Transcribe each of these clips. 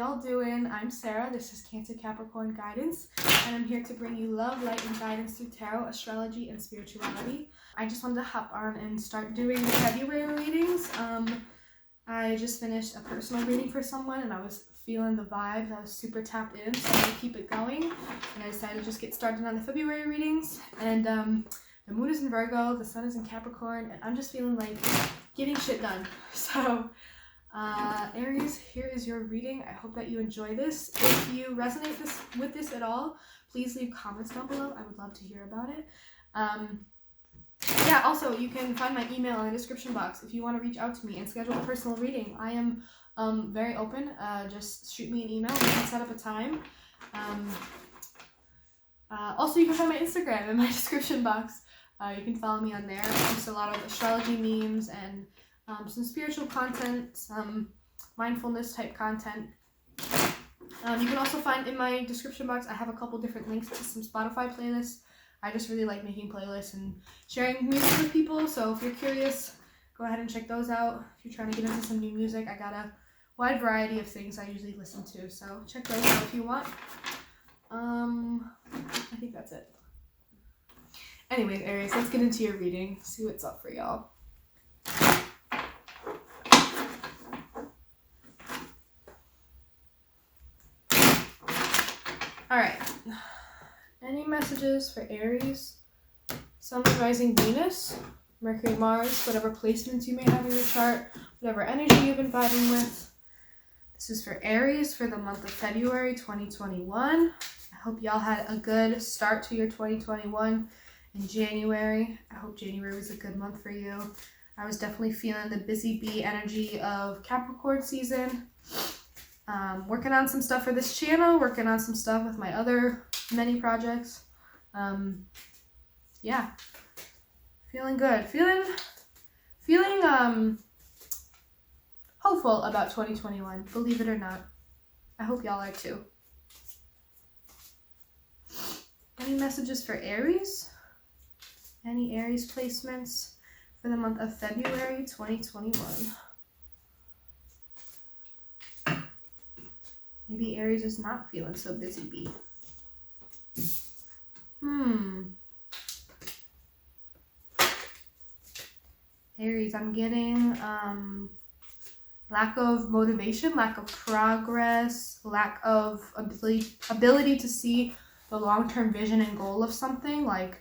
y'all doing? I'm Sarah. This is Cancer Capricorn Guidance, and I'm here to bring you love, light, and guidance through tarot, astrology, and spirituality. I just wanted to hop on and start doing the February readings. I just finished a personal reading for someone, and I was feeling the vibes. I was super tapped in, so I'm going to keep it going. And I decided to just get started on the February readings. And the moon is in Virgo, the sun is in Capricorn, and I'm just feeling like getting shit done. So Aries, here is your reading. I hope that you enjoy this. If you resonate with this at all, please leave comments down below. I would love to hear about it. Yeah, also you can find my email in the description box if you want to reach out to me and schedule a personal reading. I am very open. Just shoot me an email. We can set up a time. Also, you can find my Instagram in my description box. You can follow me on there. I post a lot of astrology memes and some spiritual content, some mindfulness type content. You can also find in my description box, I have a couple different links to some Spotify playlists. I just really like making playlists and sharing music with people, so if you're curious, go ahead and check those out. If you're trying to get into some new music, I got a wide variety of things I usually listen to, so check those out if you want. I think that's it. Anyways, Aries, let's get into your reading, see what's up for y'all. Alright, any messages for Aries, Sun, Moon, Rising, Venus, Mercury, Mars, whatever placements you may have in your chart, whatever energy you've been vibing with. This is for Aries for the month of February 2021. I hope y'all had a good start to your 2021 in January. I hope January was a good month for you. I was definitely feeling the busy bee energy of Capricorn season. Working on some stuff for this channel, working on some stuff with my other many projects. Yeah, feeling good, feeling hopeful about 2021, believe it or not. I hope y'all are too. Any messages for Aries? Any Aries placements for the month of February 2021? Maybe Aries is not feeling so busy bee. Aries, I'm getting lack of motivation, lack of progress, lack of ability to see the long-term vision and goal of something, like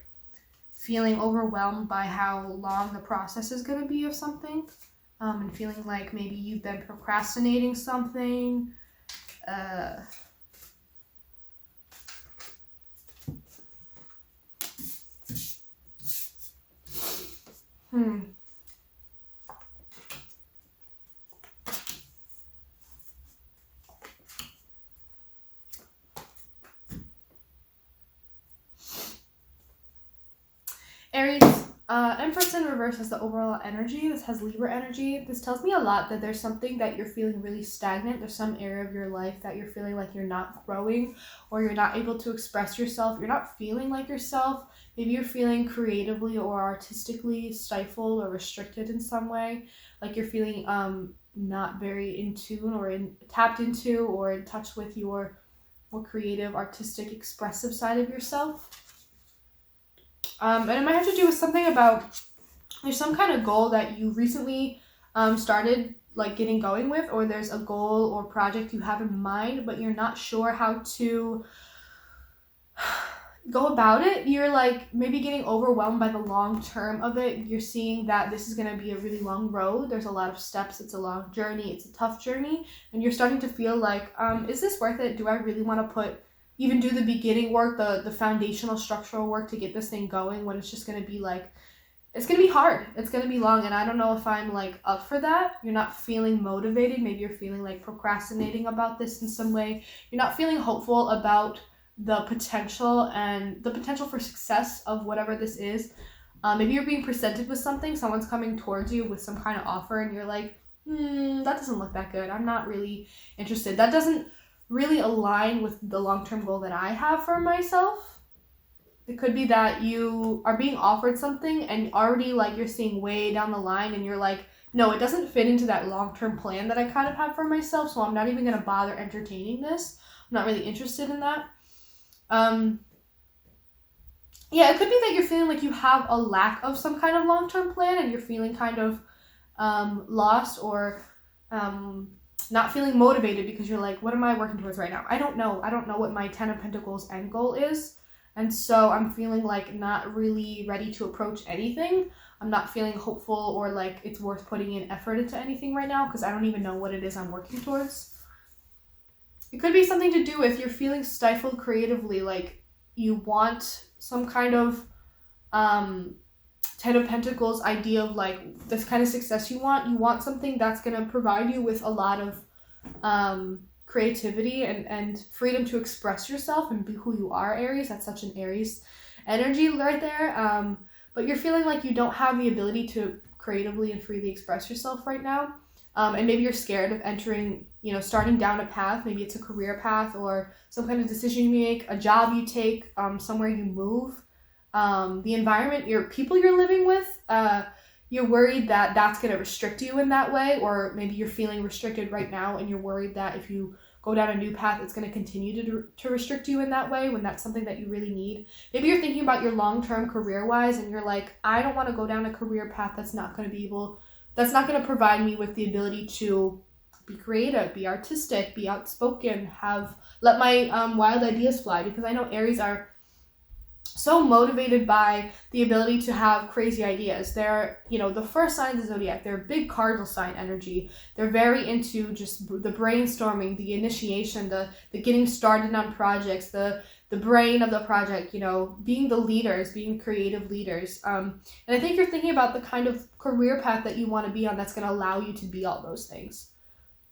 feeling overwhelmed by how long the process is going to be of something, and feeling like maybe you've been procrastinating something. Aries, Empress in reverse is the overall energy. This has Libra energy. This tells me a lot that there's something that you're feeling really stagnant. There's some area of your life that you're feeling like you're not growing, or you're not able to express yourself. You're not feeling like yourself. Maybe you're feeling creatively or artistically stifled or restricted in some way. Like you're feeling not very in tune or tapped into or in touch with your more creative, artistic, expressive side of yourself. And it might have to do with something about, there's some kind of goal that you recently started like getting going with, or there's a goal or project you have in mind, but you're not sure how to go about it. You're like maybe getting overwhelmed by the long term of it. You're seeing that this is going to be a really long road. There's a lot of steps. It's a long journey. It's a tough journey. And you're starting to feel like, is this worth it? Do I really want to even do the beginning work, the foundational structural work to get this thing going, when it's just going to be like, it's going to be hard. It's going to be long. And I don't know if I'm like up for that. You're not feeling motivated. Maybe you're feeling like procrastinating about this in some way. You're not feeling hopeful about the potential for success of whatever this is. Maybe you're being presented with something. Someone's coming towards you with some kind of offer and you're like, that doesn't look that good. I'm not really interested. That doesn't really align with the long-term goal that I have for myself. It could be that you are being offered something and already like you're seeing way down the line and you're like, no, it doesn't fit into that long-term plan that I kind of have for myself, so I'm not even going to bother entertaining this. I'm not really interested in that. Yeah, it could be that you're feeling like you have a lack of some kind of long-term plan and you're feeling kind of lost or not feeling motivated because you're like, what am I working towards right now? I don't know what my 10 of Pentacles end goal is. And so I'm feeling like not really ready to approach anything. I'm not feeling hopeful or like it's worth putting in effort into anything right now because I don't even know what it is I'm working towards. It could be something to do with you're feeling stifled creatively, like you want some kind of 10 of Pentacles idea of like this kind of success you want something that's going to provide you with a lot of creativity and freedom to express yourself and be who you are, Aries. That's such an Aries energy right there. But you're feeling like you don't have the ability to creatively and freely express yourself right now. And maybe you're scared of entering, starting down a path. Maybe it's a career path or some kind of decision you make, a job you take, somewhere you move. The environment, people you're living with, you're worried that that's going to restrict you in that way, or maybe you're feeling restricted right now and you're worried that if you go down a new path, it's going to continue to restrict you in that way when that's something that you really need. Maybe you're thinking about your long-term career-wise and you're like, I don't want to go down a career path that's not going to provide me with the ability to be creative, be artistic, be outspoken, let my wild ideas fly, because I know Aries are so motivated by the ability to have crazy ideas. They're, the first sign of the zodiac, they're big cardinal sign energy. They're very into just the brainstorming, the initiation, the getting started on projects, the brain of the project, being the leaders, being creative leaders. And I think you're thinking about the kind of career path that you want to be on that's going to allow you to be all those things.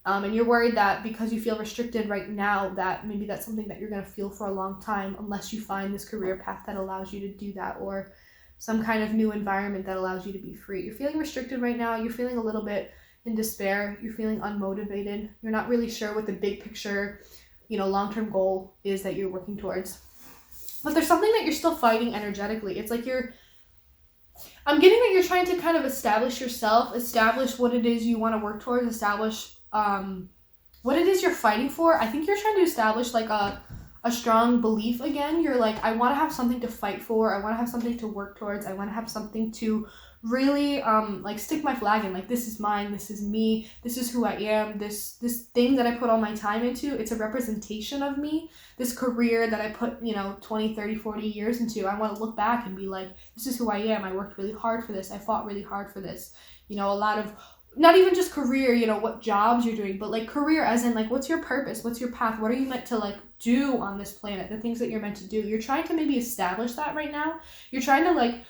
And you're worried that because you feel restricted right now, that maybe that's something that you're going to feel for a long time unless you find this career path that allows you to do that, or some kind of new environment that allows you to be free. You're feeling restricted right now. You're feeling a little bit in despair. You're feeling unmotivated. You're not really sure what the big picture, long-term goal is that you're working towards. But there's something that you're still fighting energetically. It's like I'm getting that you're trying to kind of establish yourself, establish what it is you want to work towards, establish what it is you're fighting for. I think you're trying to establish like a strong belief again. You're like, I want to have something to fight for. I want to have something to work towards. I want to have something to really like stick my flag in. Like, this is mine. This is me. This is who I am. This thing that I put all my time into, it's a representation of me. This career that I put, 20, 30, 40 years into, I want to look back and be like, this is who I am. I worked really hard for this. I fought really hard for this. A lot of, not even just career, what jobs you're doing, but like career as in like, what's your purpose? What's your path? What are you meant to like do on this planet? The things that you're meant to do. You're trying to maybe establish that right now. You're trying to like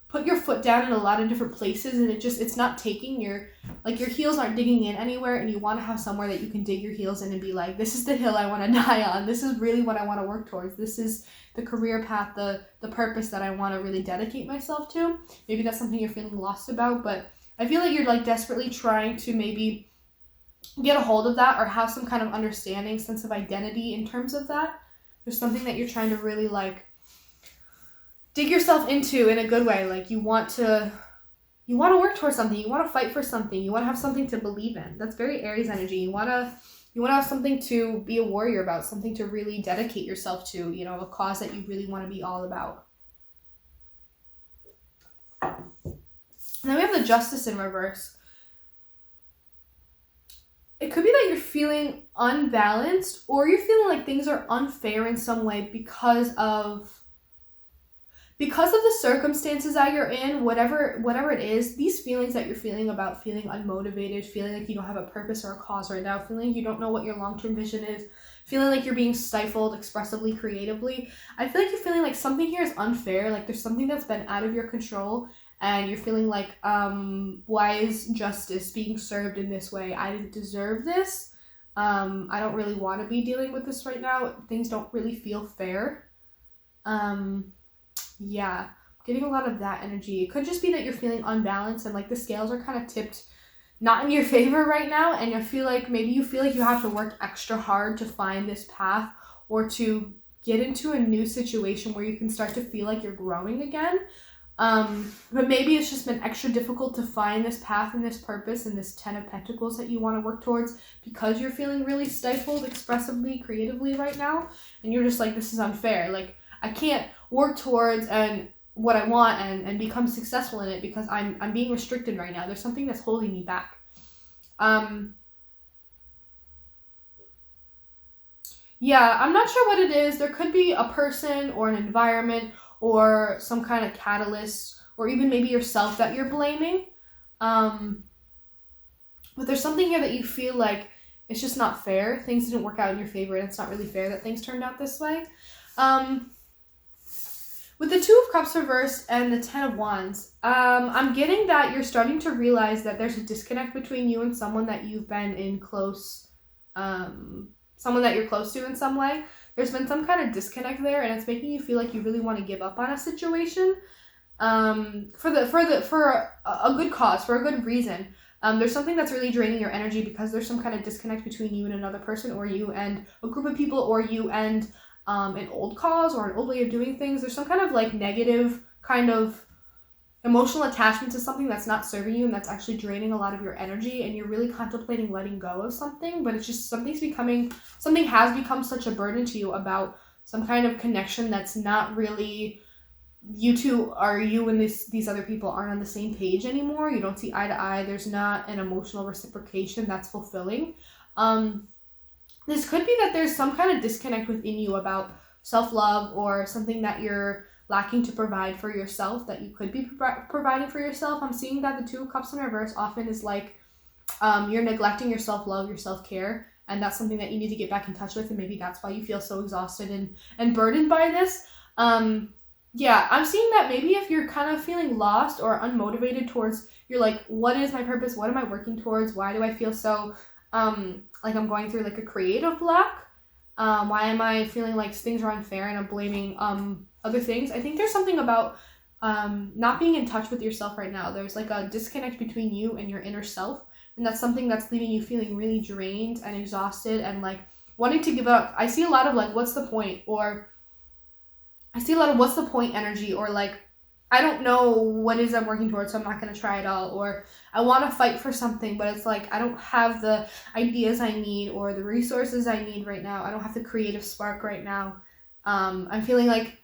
put your foot down in a lot of different places, and it's not taking your heels aren't digging in anywhere, and you want to have somewhere that you can dig your heels in and be like, this is the hill I want to die on. This is really what I want to work towards. This is the career path, the purpose that I want to really dedicate myself to. Maybe that's something you're feeling lost about, but I feel like you're like desperately trying to maybe get a hold of that or have some kind of understanding, sense of identity in terms of that. There's something that you're trying to really like dig yourself into in a good way. Like you want to work towards something. You want to fight for something. You want to have something to believe in. That's very Aries energy. You want to have something to be a warrior about, something to really dedicate yourself to, a cause that you really want to be all about. And then we have the Justice in reverse. It could be that you're feeling unbalanced, or you're feeling like things are unfair in some way because of the circumstances that you're in, whatever it is. These feelings that you're feeling about feeling unmotivated, feeling like you don't have a purpose or a cause right now, feeling like you don't know what your long-term vision is, feeling like you're being stifled expressively, creatively. I feel like you're feeling like something here is unfair, like there's something that's been out of your control. And you're feeling like, why is justice being served in this way? I didn't deserve this. I don't really want to be dealing with this right now. Things don't really feel fair. Yeah, getting a lot of that energy. It could just be that you're feeling unbalanced and like the scales are kind of tipped not in your favor right now. And I feel like maybe you feel like you have to work extra hard to find this path or to get into a new situation where you can start to feel like you're growing again. But maybe it's just been extra difficult to find this path and this purpose and this 10 of Pentacles that you want to work towards because you're feeling really stifled expressively, creatively right now. And you're just like, this is unfair. Like, I can't work towards and what I want and become successful in it because I'm being restricted right now. There's something that's holding me back. Yeah, I'm not sure what it is. There could be a person or an environment or some kind of catalyst or even maybe yourself that you're blaming. But there's something here that you feel like it's just not fair. Things didn't work out in your favor and it's not really fair that things turned out this way. With the 2 of Cups reversed and the 10 of Wands, I'm getting that you're starting to realize that there's a disconnect between you and someone that you've been in close, someone that you're close to in some way. There's been some kind of disconnect there, and it's making you feel like you really want to give up on a situation, for a good cause, for a good reason. There's something that's really draining your energy because there's some kind of disconnect between you and another person, or you and a group of people, or you and an old cause or an old way of doing things. There's some kind of like negative kind of emotional attachment to something that's not serving you and that's actually draining a lot of your energy, and you're really contemplating letting go of something, but it's just something has become such a burden to you about some kind of connection that's not really you and these other people aren't on the same page anymore. You don't see eye to eye. There's not an emotional reciprocation that's fulfilling. This could be that there's some kind of disconnect within you about self-love or something that you're lacking to provide for yourself that you could be providing for yourself. I'm seeing that the 2 of Cups in reverse often is like you're neglecting your self-love, your self-care, and that's something that you need to get back in touch with, and maybe that's why you feel so exhausted and burdened by this. Yeah, I'm seeing that maybe if you're kind of feeling lost or unmotivated towards, you're like, what is my purpose? What am I working towards? Why do I feel so like I'm going through like a creative block? Why am I feeling like things are unfair and I'm blaming other things? I think there's something about not being in touch with yourself right now. There's like a disconnect between you and your inner self, and that's something that's leaving you feeling really drained and exhausted and like wanting to give up. I see a lot of like, what's the point? Or I see a lot of what's the point energy, or like, I don't know what it is I'm working towards, so I'm not going to try it all. Or I want to fight for something, but it's like I don't have the ideas I need or the resources I need right now. I don't have the creative spark right now. I'm feeling like,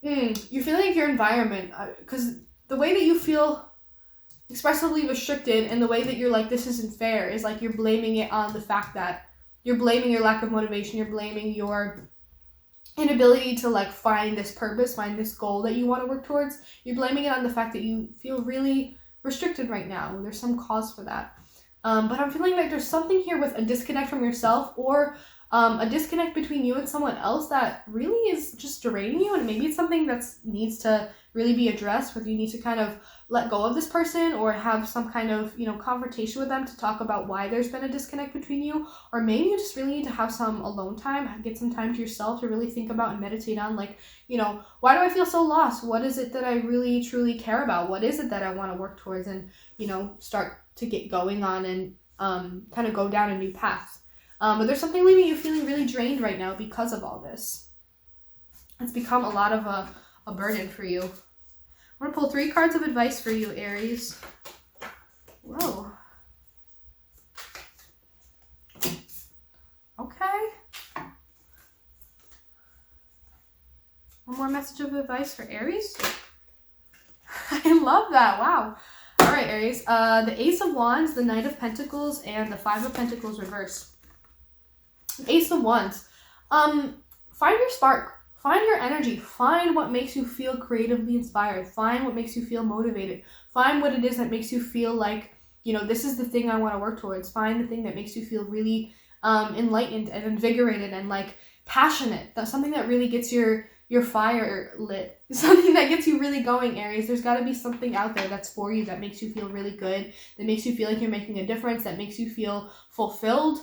you're feeling like your environment, because the way that you feel expressively restricted and the way that you're like, this isn't fair, is like you're blaming it on the fact that you're blaming your lack of motivation. You're blaming your inability to like find this purpose, find this goal that you want to work towards. You're blaming it on the fact that you feel really restricted right now. There's some cause for that. But I'm feeling like there's something here with a disconnect from yourself, or a disconnect between you and someone else that really is just draining you, and maybe it's something that needs to really be addressed, whether you need to kind of let go of this person or have some kind of, confrontation with them to talk about why there's been a disconnect between you, or maybe you just really need to have some alone time, get some time to yourself to really think about and meditate on, like, why do I feel so lost? What is it that I really truly care about? What is it that I want to work towards, and start to get going on and kind of go down a new path. But there's something leaving you feeling really drained right now because of all this. It's become a lot of a burden for you. I'm going to pull 3 cards of advice for you, Aries. Whoa. Okay. One more message of advice for Aries. I love that. Wow. All right, Aries. The Ace of Wands, the Knight of Pentacles, and the 5 of Pentacles reversed. Ace of Wands. Find your spark. Find your energy. Find what makes you feel creatively inspired. Find what makes you feel motivated. Find what it is that makes you feel like, this is the thing I want to work towards. Find the thing that makes you feel really enlightened and invigorated and like passionate. That's something that really gets your fire lit. Something that gets you really going, Aries. There's got to be something out there that's for you, that makes you feel really good, that makes you feel like you're making a difference, that makes you feel fulfilled.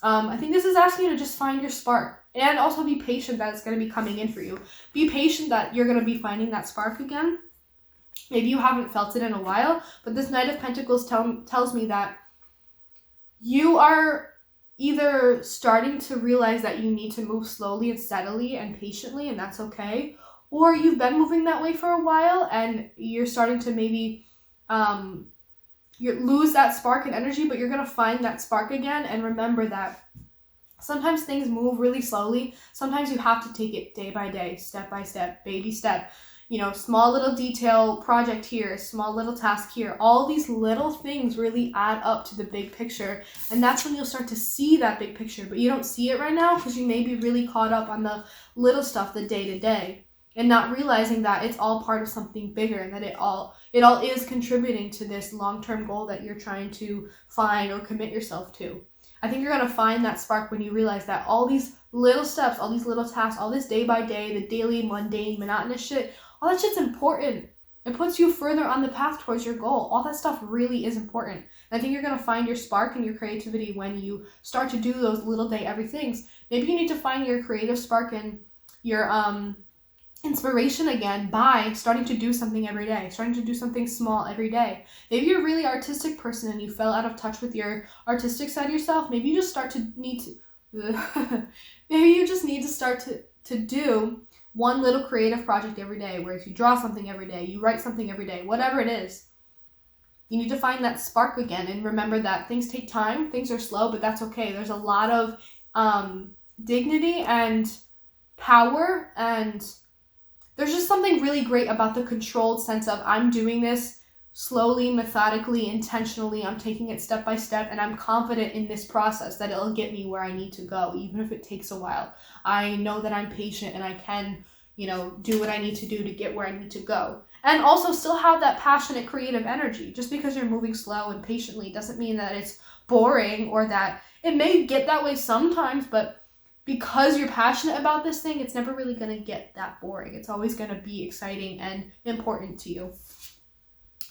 I think this is asking you to just find your spark, and also be patient that it's going to be coming in for you. Be patient that you're going to be finding that spark again. Maybe you haven't felt it in a while, but this Knight of Pentacles tells me that you are either starting to realize that you need to move slowly and steadily and patiently, and that's okay, or you've been moving that way for a while and you're starting to maybe you lose that spark and energy, but you're going to find that spark again. And remember that sometimes things move really slowly. Sometimes you have to take it day by day, step by step, baby step. Small little detail project here, small little task here. All these little things really add up to the big picture. And that's when you'll start to see that big picture. But you don't see it right now because you may be really caught up on the little stuff, the day to day, and not realizing that it's all part of something bigger and that it all is contributing to this long-term goal that you're trying to find or commit yourself to. I think you're going to find that spark when you realize that all these little steps, all these little tasks, all this day by day, the daily, mundane, monotonous shit, all that shit's important. It puts you further on the path towards your goal. All that stuff really is important. And I think you're going to find your spark and your creativity when you start to do those little day every things. Maybe you need to find your creative spark and your inspiration again by starting to do something every day, starting to do something small every day. Maybe you're a really artistic person and you fell out of touch with your artistic side of yourself. Maybe you just need to start to do one little creative project every day, where if you draw something every day, you write something every day, whatever it is. You need to find that spark again and remember that things take time, things are slow, but that's okay. There's a lot of dignity and power, and there's just something really great about the controlled sense of I'm doing this slowly, methodically, intentionally. I'm taking it step by step, and I'm confident in this process that it'll get me where I need to go, even if it takes a while. I know that I'm patient and I can, do what I need to do to get where I need to go. And also still have that passionate, creative energy. Just because you're moving slow and patiently doesn't mean that it's boring, or that it may get that way sometimes, but because you're passionate about this thing, it's never really going to get that boring. It's always going to be exciting and important to you.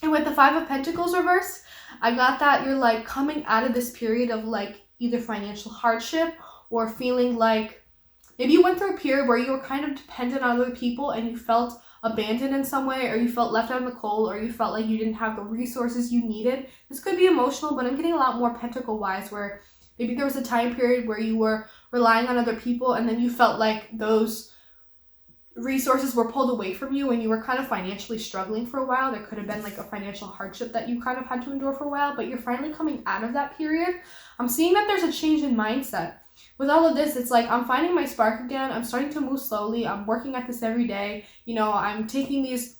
And with the Five of Pentacles reversed, I got that you're like coming out of this period of like either financial hardship or feeling like maybe you went through a period where you were kind of dependent on other people and you felt abandoned in some way, or you felt left out in the cold, or you felt like you didn't have the resources you needed. This could be emotional, but I'm getting a lot more pentacle-wise, where maybe there was a time period where you were relying on other people and then you felt like those resources were pulled away from you and you were kind of financially struggling for a while. There could have been like a financial hardship that you kind of had to endure for a while, but you're finally coming out of that period. I'm seeing that there's a change in mindset. With all of this, it's like I'm finding my spark again. I'm starting to move slowly. I'm working at this every day. I'm taking these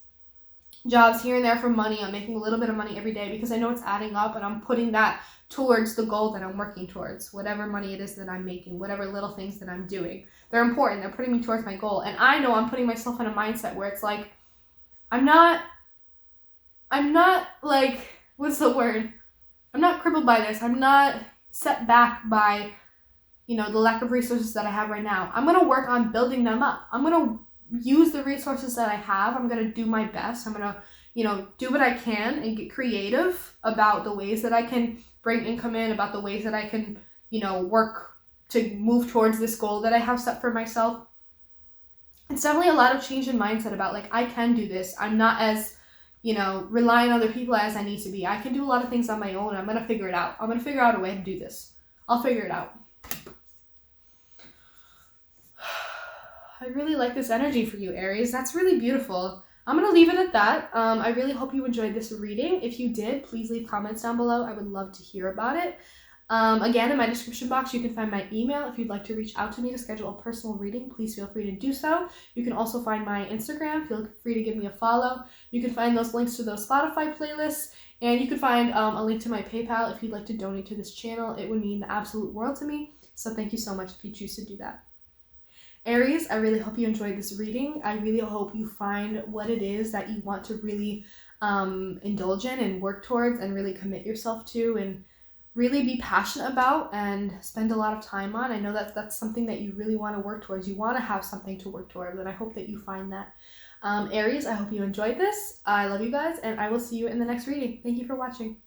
jobs here and there for money. I'm making a little bit of money every day because I know it's adding up, and I'm putting that towards the goal that I'm working towards. Whatever money it is that I'm making, whatever little things that I'm doing, they're important. They're putting me towards my goal. And I know I'm putting myself in a mindset where it's like, I'm not like, what's the word? I'm not crippled by this. I'm not set back by, the lack of resources that I have right now. I'm going to work on building them up. I'm going to use the resources that I have. I'm going to do my best. I'm going to, do what I can and get creative about the ways that I can bring income in, about the ways that I can, work to move towards this goal that I have set for myself. It's definitely a lot of change in mindset about like, I can do this. I'm not as, relying on other people as I need to be. I can do a lot of things on my own. I'm going to figure it out. I'm going to figure out a way to do this. I'll figure it out. I really like this energy for you, Aries. That's really beautiful. I'm going to leave it at that. I really hope you enjoyed this reading. If you did, please leave comments down below. I would love to hear about it. Again, in my description box, you can find my email. If you'd like to reach out to me to schedule a personal reading, please feel free to do so. You can also find my Instagram. Feel free to give me a follow. You can find those links to those Spotify playlists. And you can find a link to my PayPal if you'd like to donate to this channel. It would mean the absolute world to me. So thank you so much if you choose to do that. Aries, I really hope you enjoyed this reading. I really hope you find what it is that you want to really indulge in and work towards and really commit yourself to and really be passionate about and spend a lot of time on. I know that that's something that you really want to work towards. You want to have something to work towards, and I hope that you find that. Aries, I hope you enjoyed this. I love you guys, and I will see you in the next reading. Thank you for watching.